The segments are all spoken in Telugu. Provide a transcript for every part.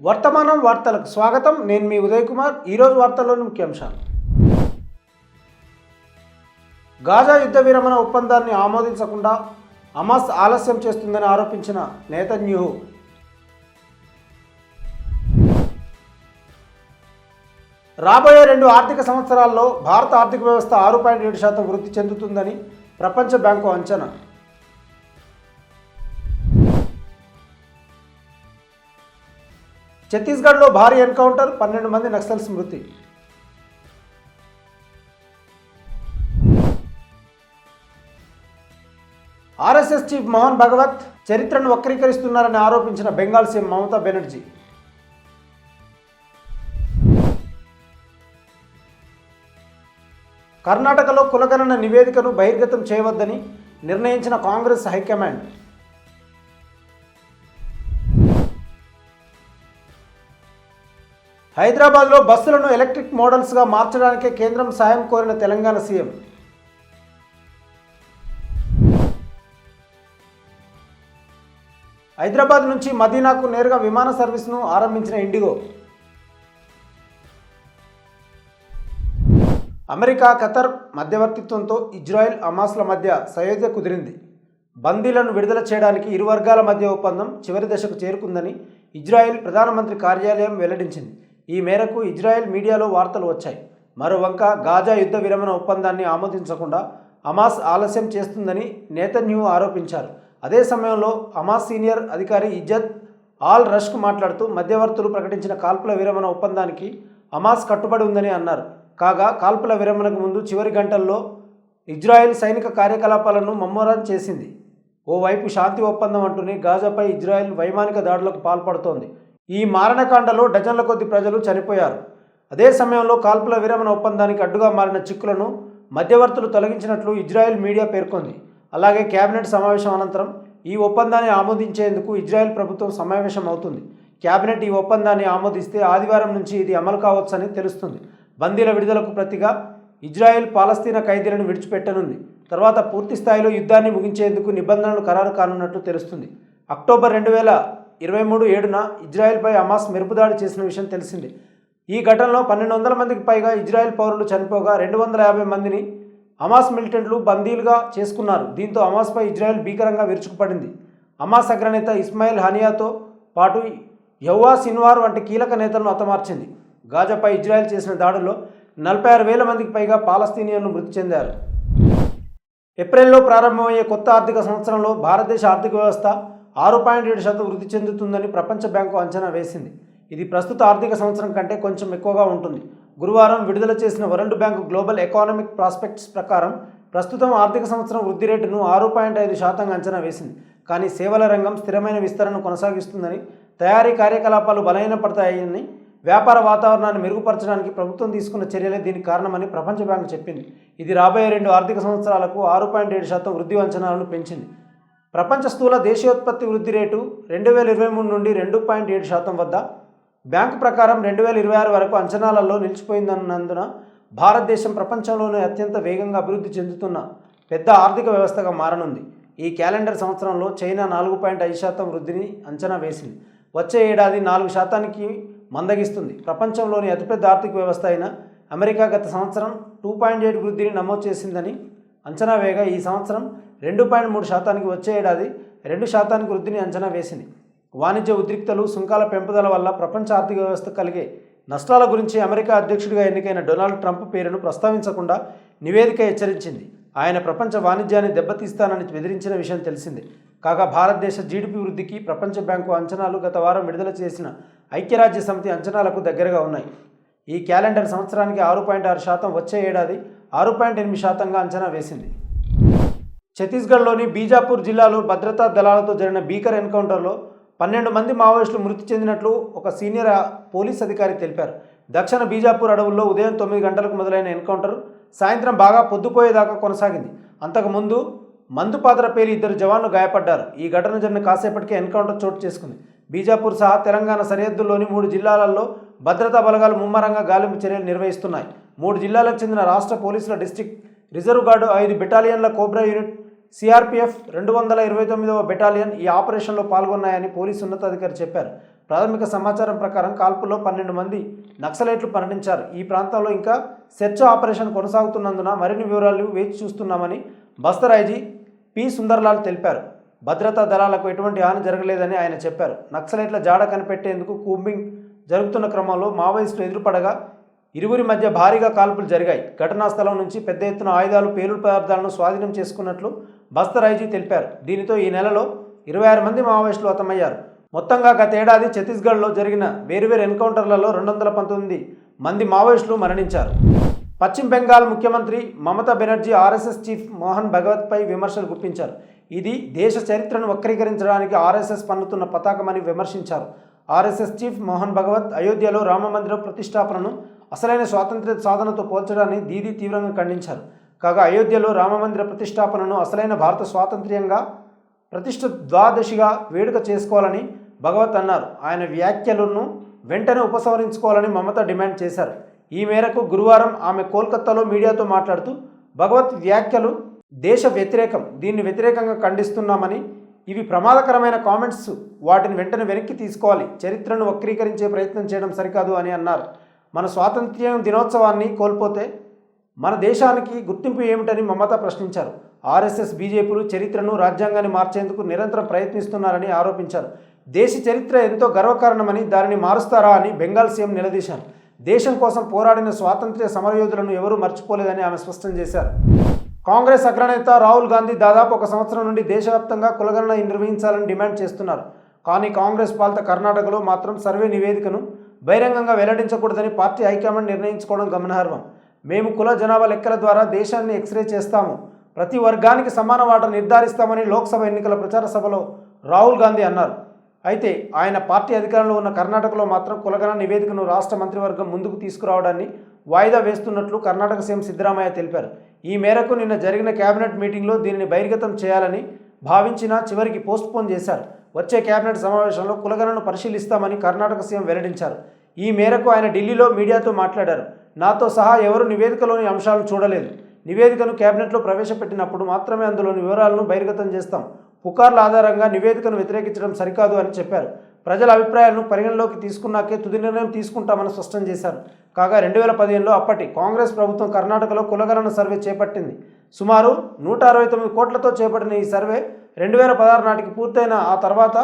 వర్తమానం వార్తలకు స్వాగతం. నేను మీ ఉదయ్ కుమార్. ఈరోజు వార్తల్లోని ముఖ్యాంశాలు. గాజా యుద్ధ విరమణ ఒప్పందాన్ని ఆమోదించకుండా హమాస్ ఆలస్యం చేస్తుందని ఆరోపించిన నెతన్యాహు. రాబోయే 2 ఆర్థిక సంవత్సరాల్లో భారత ఆర్థిక వ్యవస్థ 6.7% వృద్ధి చెందుతుందని ప్రపంచ బ్యాంకు అంచనా. ఛత్తీస్గఢ్లో భారీ ఎన్కౌంటర్, 12 మంది నక్సల్స్ మృతి. ఆర్ఎస్ఎస్ చీఫ్ మోహన్ భగవత్ చరిత్రను వక్రీకరిస్తున్నారని ఆరోపించిన బెంగాల్ సీఎం మమతా బెనర్జీ. కర్ణాటకలో కులగణన నివేదికను బహిర్గతం చేయవద్దని నిర్ణయించిన కాంగ్రెస్ హైకమాండ్. హైదరాబాద్లో బస్సులను ఎలక్ట్రిక్ మోడల్స్గా మార్చడానికే కేంద్రం సాయం కోరిన తెలంగాణ సీఎం. హైదరాబాద్ నుంచి మదీనాకు నేరుగా విమాన సర్వీస్ను ఆరంభించిన ఇండిగో. అమెరికా, ఖతర్ మధ్యవర్తిత్వంతో ఇజ్రాయెల్, హమాస్ల మధ్య సయోధ్య కుదిరింది. బందీలను విడుదల చేయడానికి ఇరు వర్గాల మధ్య ఒప్పందం చివరి దశకు చేరుకుందని ఇజ్రాయెల్ ప్రధానమంత్రి కార్యాలయం వెల్లడించింది. ఈ మేరకు ఇజ్రాయెల్ మీడియాలో వార్తలు వచ్చాయి. మరోవంక గాజా యుద్ధ విరమణ ఒప్పందాన్ని ఆమోదించకుండా హమాస్ ఆలస్యం చేస్తుందని నెతన్యాహు ఆరోపించారు. అదే సమయంలో హమాస్ సీనియర్ అధికారి ఇజ్జత్ ఆల్ రష్క్ మాట్లాడుతూ మధ్యవర్తులు ప్రకటించిన కాల్పుల విరమణ ఒప్పందానికి హమాస్ కట్టుబడి ఉందని అన్నారు. కాగా కాల్పుల విరమణకు ముందు చివరి గంటల్లో ఇజ్రాయెల్ సైనిక కార్యకలాపాలను ముమ్మరం చేసింది. ఓవైపు శాంతి ఒప్పందం అంటూనే గాజాపై ఇజ్రాయెల్ వైమానిక దాడులకు పాల్పడుతోంది. ఈ మారణకాండలో డజన్ల కొద్ది ప్రజలు చనిపోయారు. అదే సమయంలో కాల్పుల విరమణ ఒప్పందానికి అడ్డుగా మారిన చిక్కులను మధ్యవర్తులు తొలగించినట్లు ఇజ్రాయెల్ మీడియా పేర్కొంది. అలాగే కేబినెట్ సమావేశం అనంతరం ఈ ఒప్పందాన్ని ఆమోదించేందుకు ఇజ్రాయెల్ ప్రభుత్వం సమావేశం అవుతుంది. కేబినెట్ ఈ ఒప్పందాన్ని ఆమోదిస్తే ఆదివారం నుంచి ఇది అమలు కావచ్చని తెలుస్తుంది. బందీల విడుదలకు ప్రతిగా ఇజ్రాయెల్ పాలస్తీనా ఖైదీలను విడిచిపెట్టనుంది. తర్వాత పూర్తి స్థాయిలో యుద్ధాన్ని ముగించేందుకు నిబంధనలు ఖరారు కానున్నట్లు తెలుస్తుంది. అక్టోబర్ 2023 7న ఇజ్రాయెల్పై హమాస్ మెరుపుదాడి చేసిన విషయం తెలిసిందే. ఈ ఘటనలో 1200 మందికి పైగా ఇజ్రాయెల్ పౌరులు చనిపోగా 250 మందిని హమాస్ మిలిటెంట్లు బందీలుగా చేసుకున్నారు. దీంతో హమాస్పై ఇజ్రాయెల్ భీకరంగా విరుచుకుపడింది. హమాస్ అగ్రనేత ఇస్మాయిల్ హనియాతో పాటు యవ్వా సిన్వార్ వంటి కీలక నేతలను హతమార్చింది. గాజాపై ఇజ్రాయెల్ చేసిన దాడుల్లో 46,000 మందికి పైగా పాలస్తీనియన్లు మృతి చెందారు. ఏప్రిల్లో ప్రారంభమయ్యే కొత్త ఆర్థిక సంవత్సరంలో భారతదేశ ఆర్థిక వ్యవస్థ 6.7% వృద్ధి చెందుతుందని ప్రపంచ బ్యాంకు అంచనా వేసింది. ఇది ప్రస్తుత ఆర్థిక సంవత్సరం కంటే కొంచెం ఎక్కువగా ఉంటుంది. గురువారం విడుదల చేసిన world bank global economic prospects ప్రకారం ప్రస్తుతం ఆర్థిక సంవత్సరం వృద్ధి రేటును 6.5% అంచనా వేసింది. కానీ సేవల రంగం స్థిరమైన విస్తరణను కొనసాగిస్తుందని, తయారీ కార్యకలాపాలు బలహీనపడతాయని, వ్యాపార వాతావరణాన్ని మెరుగుపరచడానికి ప్రభుత్వం తీసుకున్న చర్యలే దీనికి కారణమని ప్రపంచ బ్యాంకు చెప్పింది. ఇది రాబోయే 2 ఆర్థిక సంవత్సరాలకు 6.7% వృద్ధి అంచనాలను పెంచింది. ప్రపంచ స్థూల దేశీయోత్పత్తి వృద్ధి రేటు 2023 నుండి 2.7% వద్ద బ్యాంకు ప్రకారం 2026 వరకు అంచనాలలో నిలిచిపోయిందన్నందున భారతదేశం ప్రపంచంలోనే అత్యంత వేగంగా అభివృద్ధి చెందుతున్న పెద్ద ఆర్థిక వ్యవస్థగా మారనుంది. ఈ క్యాలెండర్ సంవత్సరంలో చైనా 4.5% వృద్ధిని అంచనా వేసింది. వచ్చే ఏడాది 4% మందగిస్తుంది. ప్రపంచంలోని అతిపెద్ద ఆర్థిక వ్యవస్థ అయిన అమెరికా గత సంవత్సరం 2.8 వృద్ధిని నమోదు చేసిందని అంచనా వేయగా ఈ సంవత్సరం 2.3%, వచ్చే ఏడాది 2% వృద్ధిని అంచనా వేసింది. వాణిజ్య ఉద్రిక్తలు, సుంకాల పెంపుదల వల్ల ప్రపంచ ఆర్థిక వ్యవస్థ కలిగే నష్టాల గురించి అమెరికా అధ్యక్షుడిగా ఎన్నికైన డొనాల్డ్ ట్రంప్ పేరును ప్రస్తావించకుండా నివేదిక హెచ్చరించింది. ఆయన ప్రపంచ వాణిజ్యాన్ని దెబ్బతీస్తానని బెదిరించిన విషయం తెలిసిందే. కాగా భారతదేశ జీడిపి వృద్ధికి ప్రపంచ బ్యాంకు అంచనాలు గత వారం విడుదల చేసిన ఐక్యరాజ్య సమితి అంచనాలకు దగ్గరగా ఉన్నాయి. ఈ క్యాలెండర్ సంవత్సరానికి 6.6%, వచ్చే ఏడాది 6.8%గా అంచనా వేసింది. ఛత్తీస్గఢ్లోని బీజాపూర్ జిల్లాలో భద్రతా దళాలతో జరిగిన భీకర ఎన్కౌంటర్లో 12 మంది మావోయిస్టులు మృతి చెందినట్లు ఒక సీనియర్ పోలీస్ అధికారి తెలిపారు. దక్షిణ బీజాపూర్ అడవుల్లో ఉదయం 9 గంటలకు మొదలైన ఎన్కౌంటర్ సాయంత్రం బాగా పొద్దుపోయేదాకా కొనసాగింది. అంతకుముందు మందుపాత్ర పేలి 2 జవాన్లు గాయపడ్డారు. ఈ ఘటన జరిగిన కాసేపటికే ఎన్కౌంటర్ చోటు చేసుకుంది. బీజాపూర్ సహా తెలంగాణ సరిహద్దుల్లోని 3 జిల్లాలలో భద్రతా బలగాలు ముమ్మరంగా గాలింపు చర్యలు నిర్వహిస్తున్నాయి. 3 జిల్లాలకు చెందిన రాష్ట్ర పోలీసుల డిస్ట్రిక్ట్ రిజర్వ్ గార్డు, 5 బెటాలియన్ల కోబ్రా యూనిట్, సిఆర్పిఎఫ్ 229వ బెటాలియన్ ఈ ఆపరేషన్లో పాల్గొన్నాయని పోలీసు ఉన్నతాధికారి చెప్పారు. ప్రాథమిక సమాచారం ప్రకారం కాల్పుల్లో 12 మంది నక్సలైట్లు మరణించారు. ఈ ప్రాంతంలో ఇంకా సెర్చ్ ఆపరేషన్ కొనసాగుతున్నందున మరిన్ని వివరాలు వేచి చూస్తున్నామని బస్తర్ ఐజీ పి సుందర్లాల్ తెలిపారు. భద్రతా దళాలకు ఎటువంటి హాని జరగలేదని ఆయన చెప్పారు. నక్సలైట్ల జాడ కనిపెట్టేందుకు కూంబింగ్ జరుగుతున్న క్రమంలో మావోయిస్టులు ఎదురుపడగా ఇరువురి మధ్య భారీగా కాల్పులు జరిగాయి. ఘటనా స్థలం నుంచి పెద్ద ఎత్తున ఆయుధాలు, పేలుడు పదార్థాలను స్వాధీనం చేసుకున్నట్లు బస్తర్ ఐజీ తెలిపారు. దీనితో ఈ నెలలో 26 మంది మావోయిస్టులు హతమయ్యారు. మొత్తంగా గత ఏడాది ఛత్తీస్గఢ్లో జరిగిన వేరువేరు ఎన్కౌంటర్లలో 219 మంది మావోయిస్టులు మరణించారు. పశ్చిమ బెంగాల్ ముఖ్యమంత్రి మమతా బెనర్జీ ఆర్ఎస్ఎస్ చీఫ్ మోహన్ భగవత్పై విమర్శలు గుప్పించారు. ఇది దేశ చరిత్రను వక్రీకరించడానికి ఆర్ఎస్ఎస్ పన్నుతున్న పతాకమని విమర్శించారు. ఆర్ఎస్ఎస్ చీఫ్ మోహన్ భగవత్ అయోధ్యలో రామమందిరం ప్రతిష్టాపనను అసలైన స్వాతంత్ర్య సాధనతో పోల్చడాన్ని దీదీ తీవ్రంగా ఖండించారు. కాగా అయోధ్యలో రామమందిర ప్రతిష్టాపనను అసలైన భారత స్వాతంత్ర్యంగా ప్రతిష్ఠ ద్వాదశిగా వేడుక చేసుకోవాలని భగవత్ అన్నారు. ఆయన వ్యాఖ్యలను వెంటనే ఉపసంహరించుకోవాలని మమత డిమాండ్ చేశారు. ఈ మేరకు గురువారం ఆమె కోల్కతాలో మీడియాతో మాట్లాడుతూ భగవత్ వ్యాఖ్యలు దేశ వ్యతిరేకం, దీన్ని వ్యతిరేకంగా ఖండిస్తున్నామని, ఇవి ప్రమాదకరమైన కామెంట్స్, వాటిని వెంటనే వెనక్కి తీసుకోవాలి, చరిత్రను వక్రీకరించే ప్రయత్నం చేయడం సరికాదు అని అన్నారు. మన స్వాతంత్ర్యం దినోత్సవాన్ని కోల్పోతే మన దేశానికి గుర్తింపు ఏమిటని మమత ప్రశ్నించారు. ఆర్ఎస్ఎస్ బీజేపీలు చరిత్రను, రాజ్యాంగాన్ని మార్చేందుకు నిరంతరం ప్రయత్నిస్తున్నారని ఆరోపించారు. దేశ చరిత్ర ఎంతో గర్వకారణమని, దానిని మారుస్తారా అని బెంగాల్ సీఎం నిలదీశారు. దేశం కోసం పోరాడిన స్వాతంత్ర్య సమరయోధులను ఎవరూ మర్చిపోలేదని ఆమె స్పష్టం చేశారు. కాంగ్రెస్ అగ్రనేత రాహుల్ గాంధీ దాదాపు 1 సంవత్సరం నుండి దేశవ్యాప్తంగా కులగణన నిర్వహించాలని డిమాండ్ చేస్తున్నారు. కానీ కాంగ్రెస్ పాలిత కర్ణాటకలో మాత్రం సర్వే నివేదికను బహిరంగంగా వెల్లడించకూడదని పార్టీ హైకమాండ్ నిర్ణయించుకోవడం గమనార్హం. మేము కుల జనాభా లెక్కల ద్వారా దేశాన్ని ఎక్స్రే చేస్తాము, ప్రతి వర్గానికి సమాన వాటా నిర్ధారిస్తామని లోక్సభ ఎన్నికల ప్రచార సభలో రాహుల్ గాంధీ అన్నారు. అయితే ఆయన పార్టీ అధికారంలో ఉన్న కర్ణాటకలో మాత్రం కులగణన నివేదికను రాష్ట్ర మంత్రివర్గం ముందుకు తీసుకురావడాన్ని వాయిదా వేస్తున్నట్లు కర్ణాటక సీఎం సిద్ధరామయ్య తెలిపారు. ఈ మేరకు నిన్న జరిగిన కేబినెట్ మీటింగ్లో దీనిని బహిర్గతం చేయాలని భావించినా చివరికి పోస్ట్పోన్ చేశారు. వచ్చే కేబినెట్ సమావేశంలో కులగణను పరిశీలిస్తామని కర్ణాటక సీఎం వెల్లడించారు. ఈ మేరకు ఆయన ఢిల్లీలో మీడియాతో మాట్లాడారు. నాతో సహా ఎవరు నివేదికలోని అంశాలను చూడలేదు. నివేదికను కేబినెట్లో ప్రవేశపెట్టినప్పుడు మాత్రమే అందులోని వివరాలను బహిర్గతం చేస్తాం. పుకార్ల ఆధారంగా నివేదికను వ్యతిరేకించడం సరికాదు అని చెప్పారు. ప్రజల అభిప్రాయాలను పరిగణలోకి తీసుకున్నాకే తుది నిర్ణయం తీసుకుంటామని స్పష్టం చేశారు. కాగా 2015లో అప్పటి కాంగ్రెస్ ప్రభుత్వం కర్ణాటకలో కులగణన సర్వే చేపట్టింది. సుమారు 169 కోట్లతో చేపట్టిన ఈ సర్వే 2016 నాటికి పూర్తయిన ఆ తర్వాత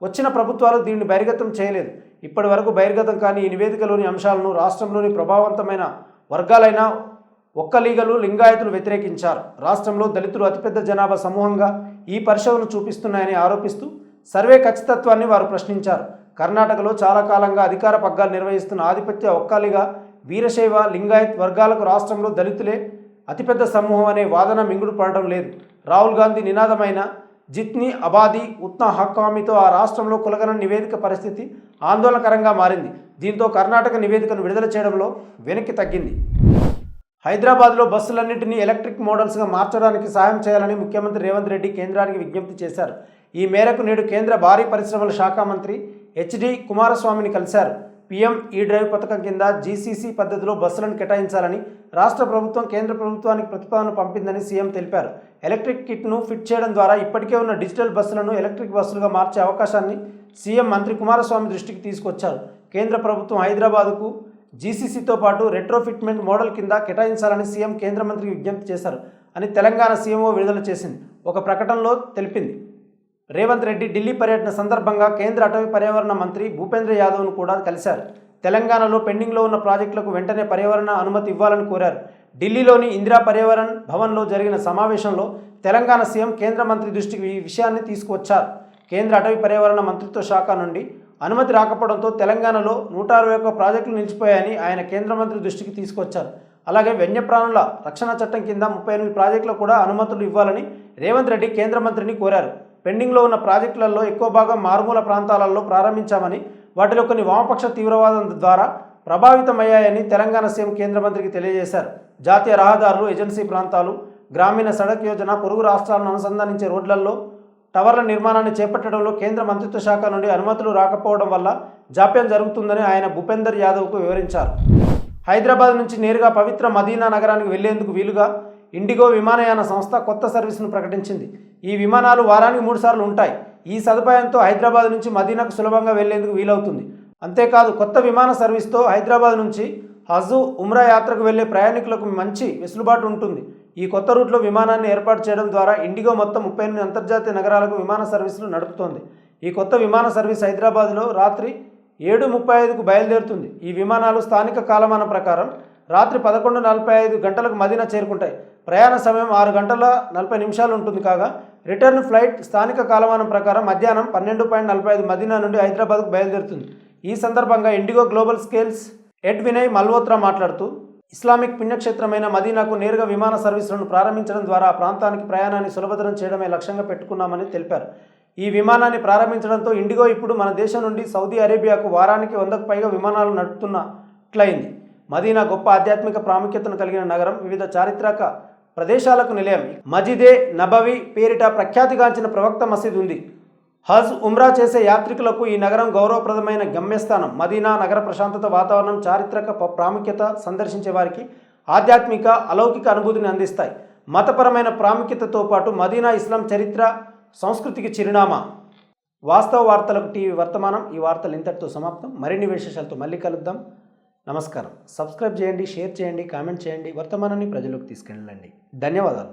వచ్చిన ప్రభుత్వాలు దీన్ని బహిర్గతం చేయలేదు. ఇప్పటి వరకు బహిర్గతం కాని ఈ నివేదికలోని అంశాలను రాష్ట్రంలోని ప్రభావవంతమైన వర్గాలైన ఒక్కలీగలు, లింగాయతులు వ్యతిరేకించారు. రాష్ట్రంలో దళితులు అతిపెద్ద జనాభా సమూహంగా ఈ పరిశోధనలు చూపిస్తున్నాయని ఆరోపిస్తూ సర్వే ఖచ్చితత్వాన్ని వారు ప్రశ్నించారు. కర్ణాటకలో చాలా కాలంగా అధికార పగ్గాలు నిర్వహిస్తున్న ఆధిపత్య ఒక్కలిగా వీరశైవ, లింగాయత్ వర్గాలకు రాష్ట్రంలో దళితులే అతిపెద్ద సమూహం అనే వాదన మింగుడు పడడం లేదు. రాహుల్ గాంధీ నినాదమైన జిత్నీ అబాదీ ఉత్నా హక్కామీతో ఆ రాష్ట్రంలో కులగణన నివేదిక పరిస్థితి ఆందోళనకరంగా మారింది. దీంతో కర్ణాటక నివేదికను విడుదల చేయడంలో వెనక్కి తగ్గింది. హైదరాబాద్లో బస్సులన్నింటినీ ఎలక్ట్రిక్ మోడల్స్గా మార్చడానికి సాయం చేయాలని ముఖ్యమంత్రి రేవంత్ రెడ్డి కేంద్రానికి విజ్ఞప్తి చేశారు. ఈ మేరకు నేడు కేంద్ర భారీ పరిశ్రమల శాఖ మంత్రి హెచ్డి కుమారస్వామిని కలిశారు. పీఎం ఈ డ్రైవ్ పథకం కింద జీసీసీ పద్ధతిలో బస్సులను కేటాయించాలని రాష్ట్ర ప్రభుత్వం కేంద్ర ప్రభుత్వానికి ప్రతిపాదన పంపిందని సీఎం తెలిపారు. ఎలక్ట్రిక్ కిట్ను ఫిట్ చేయడం ద్వారా ఇప్పటికే ఉన్న డిజిటల్ బస్సులను ఎలక్ట్రిక్ బస్సులుగా మార్చే అవకాశాన్ని సీఎం మంత్రి కుమారస్వామి దృష్టికి తీసుకొచ్చారు. కేంద్ర ప్రభుత్వం హైదరాబాద్కు జీసీసీతో పాటు రెట్రోఫిట్మెంట్ మోడల్ కింద కేటాయించాలని సీఎం కేంద్ర మంత్రికి విజ్ఞప్తి చేశారు అని తెలంగాణ సీఎంఓ విడుదల చేసింది ఒక ప్రకటనలో తెలిపింది. రేవంత్ రెడ్డి ఢిల్లీ పర్యటన సందర్భంగా కేంద్ర అటవీ పర్యావరణ మంత్రి భూపేంద్ర యాదవ్ను కూడా కలిశారు. తెలంగాణలో పెండింగ్లో ఉన్న ప్రాజెక్టులకు వెంటనే పర్యావరణ అనుమతి ఇవ్వాలని కోరారు. ఢిల్లీలోని ఇందిరా పర్యావరణ భవన్లో జరిగిన సమావేశంలో తెలంగాణ సీఎం కేంద్ర మంత్రి దృష్టికి ఈ విషయాన్ని తీసుకువచ్చారు. కేంద్ర అటవీ పర్యావరణ మంత్రిత్వ శాఖ నుండి అనుమతి రాకపోవడంతో తెలంగాణలో 161 ప్రాజెక్టులు నిలిచిపోయాయని ఆయన కేంద్ర మంత్రి దృష్టికి తీసుకొచ్చారు. అలాగే వన్యప్రాణుల రక్షణ చట్టం కింద 38 ప్రాజెక్టులకు కూడా అనుమతులు ఇవ్వాలని రేవంత్ రెడ్డి కేంద్ర మంత్రిని కోరారు. పెండింగ్లో ఉన్న ప్రాజెక్టులలో ఎక్కువ భాగం మారుమూల ప్రాంతాలలో ప్రారంభించామని, వాటిలో కొన్ని వామపక్ష తీవ్రవాదం ద్వారా ప్రభావితమయ్యాయని తెలంగాణ సీఎం కేంద్ర మంత్రికి తెలియజేశారు. జాతీయ రహదారులు, ఏజెన్సీ ప్రాంతాలు, గ్రామీణ సడక్ యోజన, పొరుగు రాష్ట్రాలను అనుసంధానించే రోడ్లలో టవర్ల నిర్మాణాన్ని చేపట్టడంలో కేంద్ర మంత్రిత్వ శాఖ నుండి అనుమతులు రాకపోవడం వల్ల జాప్యం జరుగుతుందని ఆయన భూపేందర్ యాదవ్కు వివరించారు. హైదరాబాద్ నుంచి నేరుగా పవిత్ర మదీనా నగరానికి వెళ్లేందుకు వీలుగా ఇండిగో విమానయాన సంస్థ కొత్త సర్వీసును ప్రకటించింది. ఈ విమానాలు వారానికి 3 సార్లు ఉంటాయి. ఈ సదుపాయంతో హైదరాబాద్ నుంచి మదీనాకు సులభంగా వెళ్లేందుకు వీలవుతుంది. అంతేకాదు కొత్త విమాన సర్వీస్తో హైదరాబాద్ నుంచి హజ్, ఉమ్రా యాత్రకు వెళ్లే ప్రయాణికులకు మంచి వెసులుబాటు ఉంటుంది. ఈ కొత్త రూట్లో విమానాన్ని ఏర్పాటు చేయడం ద్వారా ఇండిగో మొత్తం 38 అంతర్జాతీయ నగరాలకు విమాన సర్వీసులు నడుపుతోంది. ఈ కొత్త విమాన సర్వీస్ హైదరాబాద్లో రాత్రి 7:35కు బయలుదేరుతుంది. ఈ విమానాలు స్థానిక కాలమానం ప్రకారం రాత్రి 11:45 గంటలకు మదీనా చేరుకుంటాయి. ప్రయాణ సమయం 6 గంటల 40 నిమిషాలు ఉంటుంది. కాగా రిటర్న్ ఫ్లైట్ స్థానిక కాలమానం ప్రకారం మధ్యాహ్నం 12:45 మదీనా నుండి హైదరాబాద్కు బయలుదేరుతుంది. ఈ సందర్భంగా IndiGo global scales head Vinay Malhotra మాట్లాడుతూ, ఇస్లామిక్ పుణ్యక్షేత్రమైన మదీనాకు నేరుగా విమాన సర్వీసులను ప్రారంభించడం ద్వారా ఆ ప్రాంతానికి ప్రయాణాన్ని సులభతరం చేయడమే లక్ష్యంగా పెట్టుకున్నామని తెలిపారు. ఈ విమానాన్ని ప్రారంభించడంతో ఇండిగో ఇప్పుడు మన దేశం నుండి సౌదీ అరేబియాకు వారానికి 100కు పైగా విమానాలు నడుపుతున్నట్లయింది. మదీనా గొప్ప ఆధ్యాత్మిక ప్రాముఖ్యతను కలిగిన నగరం, వివిధ చారిత్రక ప్రదేశాలకు నిలయం. మజిదే నబవి పేరిట ప్రఖ్యాతిగాంచిన ప్రవక్త మసీద్ ఉంది. హజ్, ఉమ్రా చేసే యాత్రికులకు ఈ నగరం గౌరవప్రదమైన గమ్యస్థానం. మదీనా నగర ప్రశాంతత, వాతావరణం, చారిత్రక ప్రాముఖ్యత సందర్శించే వారికి ఆధ్యాత్మిక, అలౌకిక అనుభూతిని అందిస్తాయి. మతపరమైన ప్రాముఖ్యతతో పాటు మదీనా ఇస్లాం చరిత్ర, సంస్కృతికి చిరునామా. వాస్తవ వార్తలకు టీవీ వర్తమానం. ఈ వార్తలు ఇంతటితో సమాప్తం. మరిన్ని విశేషాలతో మళ్ళీ కలుద్దాం. నమస్కారం. సబ్స్క్రైబ్ చేయండి, షేర్ చేయండి, కామెంట్ చేయండి. వర్తమానాన్ని ప్రజలకు తీసుకెళ్ళండి. ధన్యవాదాలు.